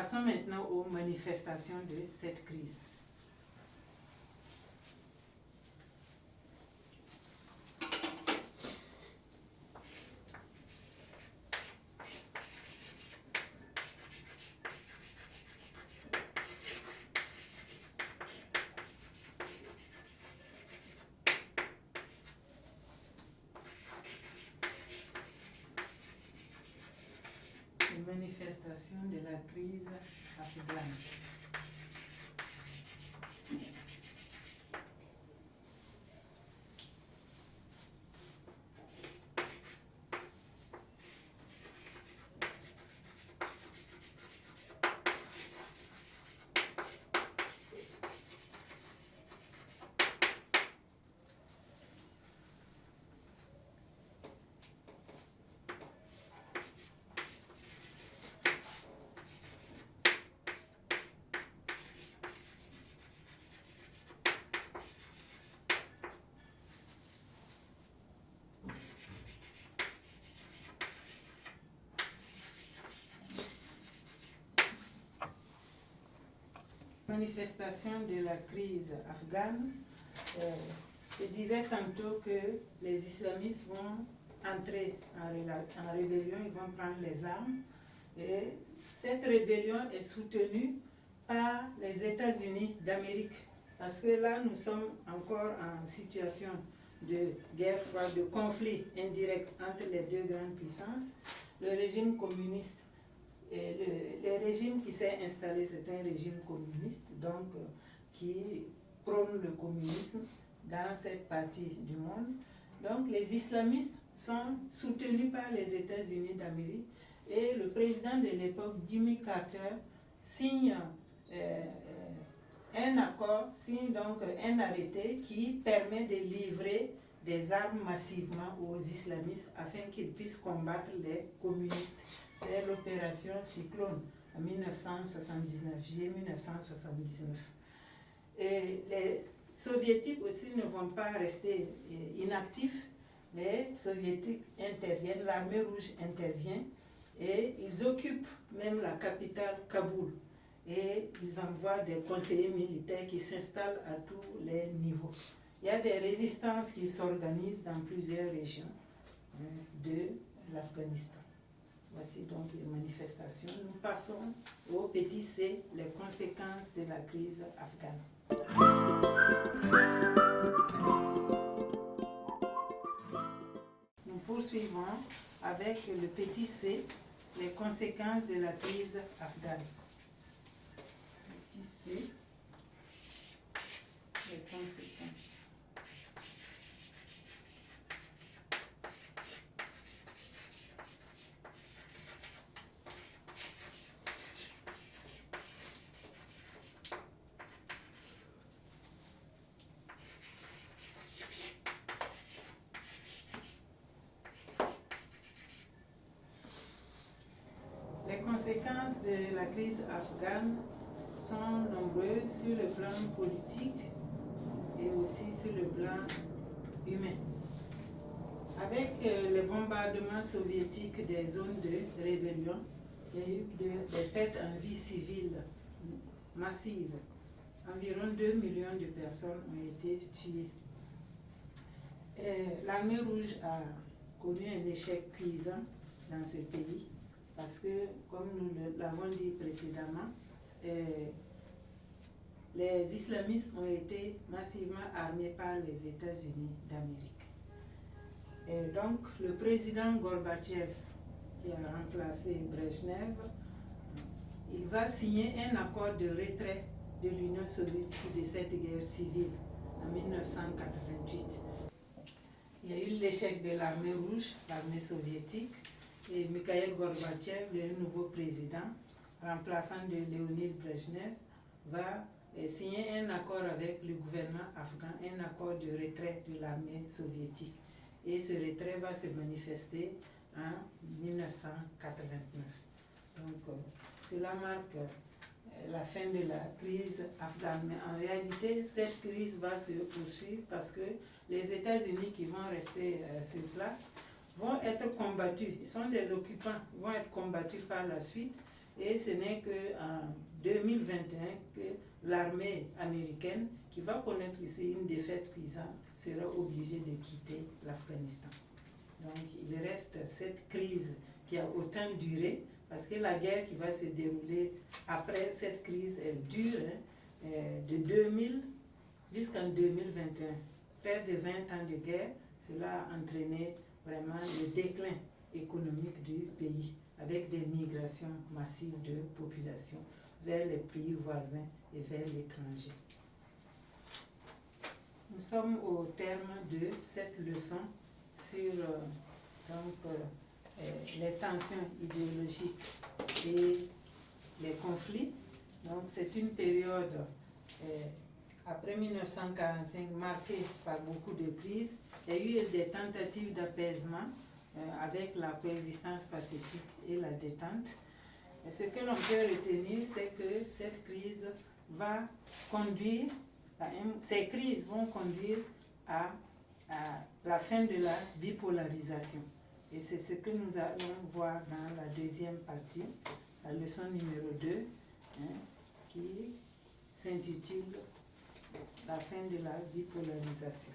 Passons maintenant aux manifestations de cette crise. Les manifestations de la crise afghane. Manifestation de la crise afghane, je disais tantôt que les islamistes vont entrer en rébellion, ils vont prendre les armes. Et cette rébellion est soutenue par les États-Unis d'Amérique. Parce que là, nous sommes encore en situation de guerre froide, de conflit indirect entre les deux grandes puissances. Le régime communiste, et le régime qui s'est installé, c'est un régime communiste, donc qui prône le communisme dans cette partie du monde. Donc les islamistes sont soutenus par les États-Unis d'Amérique et le président de l'époque, Jimmy Carter, signe un accord, signe donc un arrêté qui permet de livrer des armes massivement aux islamistes afin qu'ils puissent combattre les communistes. C'est l'opération Cyclone en 1979, juillet 1979. Et les soviétiques aussi ne vont pas rester inactifs. Les soviétiques interviennent, l'armée rouge intervient et ils occupent même la capitale Kaboul. Et ils envoient des conseillers militaires qui s'installent à tous les niveaux. Il y a des résistances qui s'organisent dans plusieurs régions de l'Afghanistan. Voici donc les manifestations. Nous passons au petit C, les conséquences de la crise afghane. Nous poursuivons avec le petit C, les conséquences de la crise afghane. Petit C, les conséquences. Les conséquences de la crise afghane sont nombreuses sur le plan politique et aussi sur le plan humain. Avec les bombardements soviétiques des zones de rébellion, il y a eu des pertes en vie civile massives. Environ 2 millions de personnes ont été tuées. L'armée rouge a connu un échec cuisant dans ce pays. Parce que, comme nous l'avons dit précédemment, les islamistes ont été massivement armés par les États-Unis d'Amérique. Et donc, le président Gorbatchev, qui a remplacé Brejnev, il va signer un accord de retrait de l'Union soviétique de cette guerre civile en 1988. Il y a eu l'échec de l'armée rouge, l'armée soviétique, et Mikhail Gorbatchev, le nouveau président, remplaçant de Léonid Brejnev, va signer un accord avec le gouvernement afghan, un accord de retrait de l'armée soviétique. Et ce retrait va se manifester en 1989. Donc, cela marque la fin de la crise afghane. Mais en réalité, cette crise va se poursuivre parce que les États-Unis qui vont rester sur place vont être combattus. Ils sont des occupants, vont être combattus par la suite Et ce n'est qu'en 2021 que l'armée américaine, qui va connaître ici une défaite cuisante, sera obligée de quitter l'Afghanistan. Donc il reste cette crise qui a autant duré, parce que la guerre qui va se dérouler après cette crise, elle dure de 2000 jusqu'en 2021. Près de 20 ans de guerre, cela a entraîné vraiment le déclin économique du pays, avec des migrations massives de population vers les pays voisins et vers l'étranger. Nous sommes au terme de cette leçon sur les tensions idéologiques et les conflits. Donc c'est une période après 1945 marquée par beaucoup de crises. Il y a eu des tentatives d'apaisement avec la coexistence pacifique et la détente. Et ce que l'on peut retenir, c'est que cette crise va conduire, ces crises vont conduire à la fin de la bipolarisation. Et c'est ce que nous allons voir dans la deuxième partie, la leçon numéro 2, qui s'intitule « La fin de la bipolarisation ».